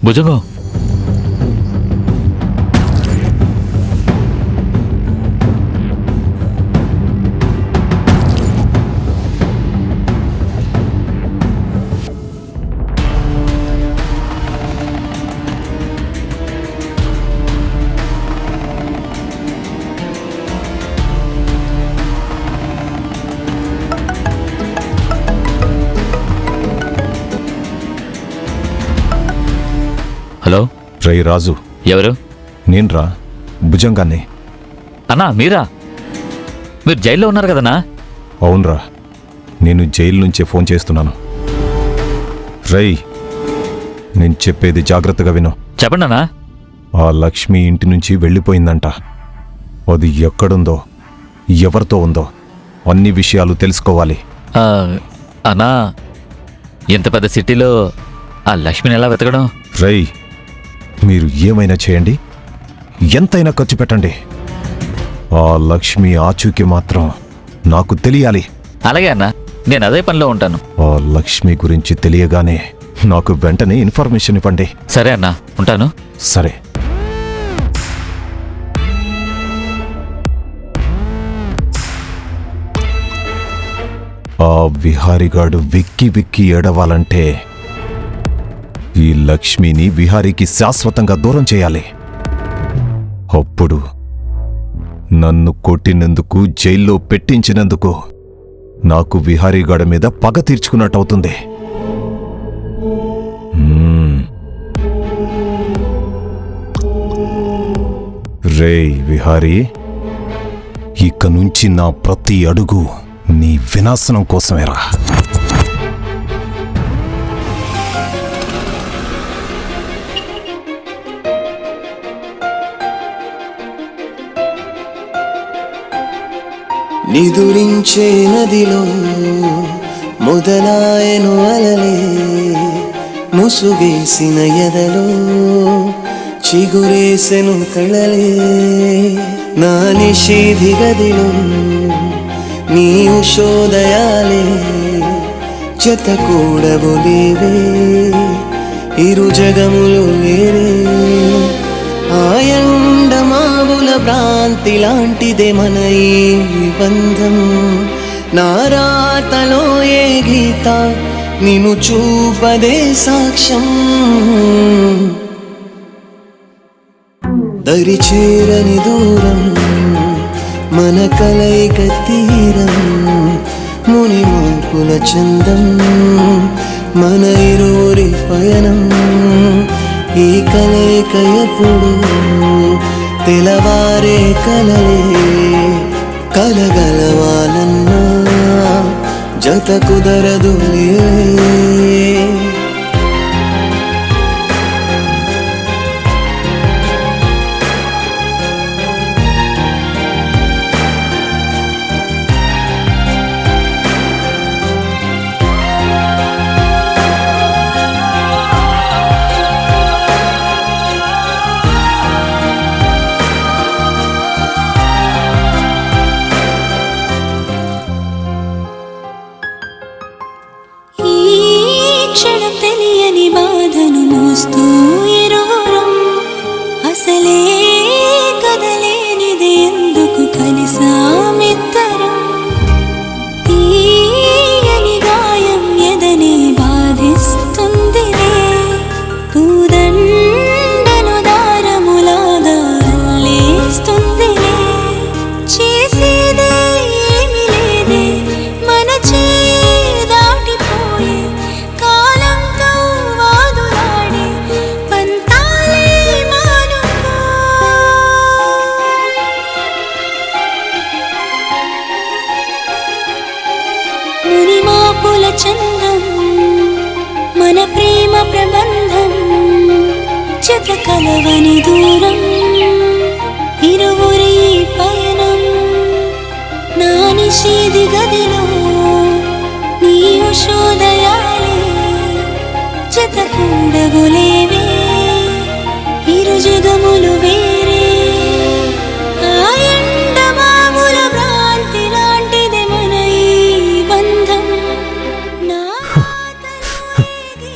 Bhujangam, hello. రై రాజు. ఎవరు? నేనురా, భుజంగాన్ని. అన్నా మీరా? మీరు జైల్లో ఉన్నారు కదన్నా? అవునరా, నేను జైలు నుంచే ఫోన్ చేస్తున్నాను. రై, నేను చెప్పేది జాగ్రత్తగా విను. చెప్పండి అన్నా. ఆ లక్ష్మి ఇంటి నుంచి వెళ్ళిపోయిందంట. అది ఎక్కడుందో, ఎవరితో ఉందో అన్ని విషయాలు తెలుసుకోవాలి. అన్నా, ఇంత పెద్ద సిటీలో ఆ లక్ష్మిని ఎలా వెతకడం? రై, మీరు ఏమైనా చేయండి, ఎంతైనా ఖర్చు పెట్టండి. ఆ లక్ష్మి ఆచూకీ మాత్రం నాకు తెలియాలి. అలాగే అన్నా, నేను అదే పనిలో ఉంటాను. ఆ లక్ష్మి గురించి తెలియగానే నాకు వెంటనే ఇన్ఫర్మేషన్ ఇవ్వండి. సరే అన్నా, ఉంటాను. సరే. ఆ విహారిగాడు వెక్కి వెక్కి ఏడవాలంటే ఈ లక్ష్మిని విహారికి శాశ్వతంగా దూరం చేయాలి. అప్పుడు నన్ను కొట్టినందుకు, జైల్లో పెట్టించినందుకు నాకు విహారీగాడి మీద పగ తీర్చుకున్నట్టవుతుంది. రేయ్ విహారీ, ఇక నుంచి నా ప్రతి అడుగు నీ వినాశనం కోసమేరా. నిదురించే నదిలో మొదలాయను అలలే, ముసుగేసిన ఎదలో చిగురేసెను కళలే. నా నిషేధి గదిలో నీ ఉషోదయాలే, జత కూడబోలేవే, ఇరు జగములు వేరే. ఆయండమావుల భ్రాంతి లాంటిదే మన ఈ బంధం. నారాతలో ఏ గీత నిన్ను చూపదే సాక్ష్యం. దరిచేరని దూరం మన కలయిక తీరం, ముని మోపుల చందం మన ఇరువురి పయనం. ఈ కలయిక ఎప్పుడు తెలవారే కలలే, కలగలవాలన్నా జత కుదరదులే. తెలియని బాధను మోస్తూ ఇరువురం, అసలే కదలేనిది ఎందుకు కలిసామిద్దరం. తీయని గాయం ఎదనే బాధిస్తుందిలే, పూదండను దారములాగా అల్లేస్తుందిలే. చేసేదే ఏమి లేదే, మన దాటిపోయే కాలంతో వాదులాడే పంతాలే మానుకో. మునిమాపుల చందం మన ప్రేమ ప్రబంధం, జత కలవని దూరం ఇరువురి పయనం. నా నిషేధి గదిలో నీ ఉషోదయాలే, జత కూడబోలేవే, ఇరు జగములు వేరే. ఆ ఎండమావుల భ్రాంతి లాంటిదే మన ఈ బంధం.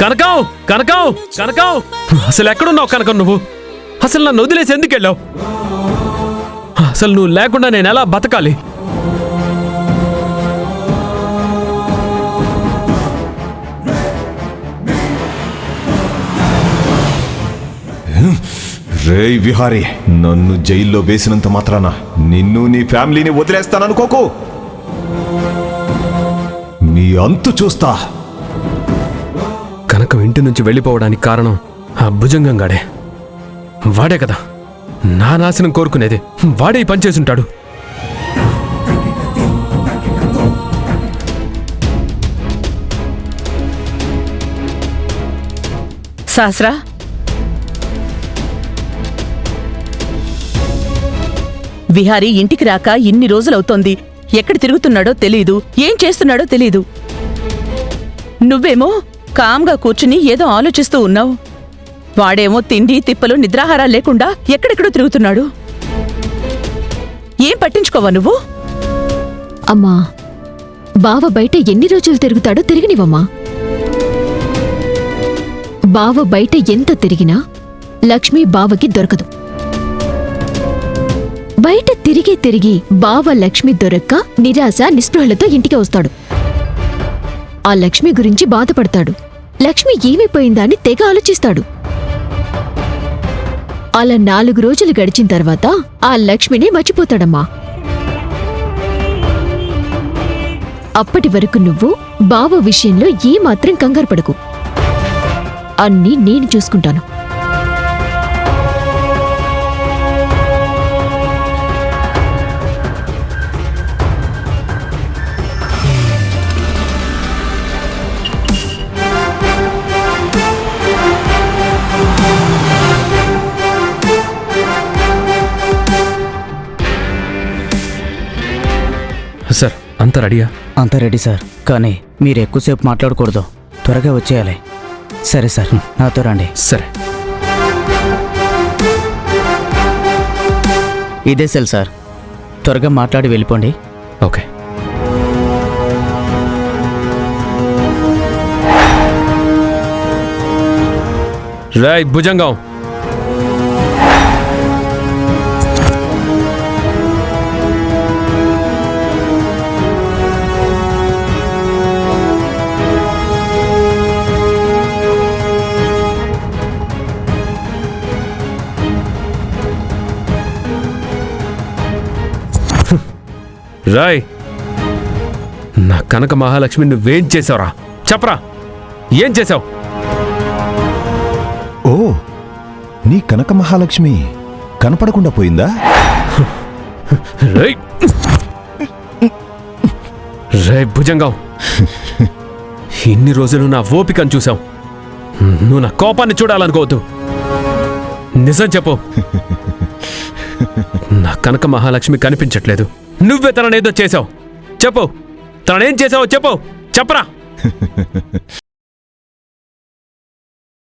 కనకం, కనకం, కనకం, అసలు ఎక్కడున్నావు కనకం నువ్వు? అసలు నన్ను వదిలేసి ఎందుకు వెళ్ళావు? అసలు నువ్వు లేకుండా నేను ఎలా బతకాలి? రేయ్ విహారీ, నన్ను జైల్లో వేసినంత మాత్రాన నిన్ను నీ ఫ్యామిలీని వదిలేస్తాననుకోకు. మీ అంతు చూస్తా. కనకం ఇంటి నుంచి వెళ్ళిపోవడానికి కారణం ఆ భుజంగంగాడే. వాడే కదా నా నాశనం కోరుకునేది. వాడే ఈ పని చేసుంటాడు. సహస్రా, విహారీ ఇంటికి రాక ఇన్ని రోజులవుతోంది. ఎక్కడ తిరుగుతున్నాడో తెలీదు, ఏం చేస్తున్నాడో తెలీదు. నువ్వేమో కామ్గా కూర్చుని ఏదో ఆలోచిస్తూ ఉన్నావు. వాడేమో తిండి తిప్పలు నిద్రాహారాలు లేకుండా ఎక్కడెక్కడో తిరుగుతున్నాడు. ఏం పట్టించుకోవా నువ్వు? అమ్మా, బావ బయట ఎన్ని రోజులు తిరుగుతాడో తిరిగినివమ్మా. బావ బయట ఎంత తిరిగినా లక్ష్మి బావకి దొరకదు. బయట తిరిగి తిరిగి బావ లక్ష్మి దొరక్క నిరాశ నిస్పృహలతో ఇంటికి వస్తాడు. ఆ లక్ష్మి గురించి బాధపడతాడు. లక్ష్మి ఏమైపోయిందా అని తెగ ఆలోచిస్తాడు. అలా 4 రోజులు గడిచిన తర్వాత ఆ లక్ష్మిని మర్చిపోతాడమ్మా. అప్పటి వరకు నువ్వు బావ విషయంలో ఏమాత్రం కంగారు పడకు. అన్నీ నేను చూసుకుంటాను. సార్, అంతా రెడీయా? అంతా రెడీ సార్, కానీ మీరు ఎక్కువసేపు మాట్లాడకూడదు. త్వరగా వచ్చేయాలి. సరే సార్, నాతో రండి. సరే. ఇదే సెల్ సార్, త్వరగా మాట్లాడి వెళ్ళిపోండి. ఓకే. రాయ్ భుజంగం, రాయ్, నా కనక మహాలక్ష్మి నువ్వేం చేసావురా? చెప్పరా, ఏం చేసావు? ఓ, నీ కనక మహాలక్ష్మి కనపడకుండా పోయిందా? రేయ్ రేయ్ భుజంగం, ఇన్ని రోజులు నా ఓపికను చూసావు. నువ్వు నా కోపాన్ని చూడాలనుకోవద్దు. నిజం చెప్పు. నా కనక మహాలక్ష్మి కనిపించట్లేదు. నువ్వే తననేదో చేసావు. చెప్పు, తనేం చేసావో చెప్పు. చెప్పరా.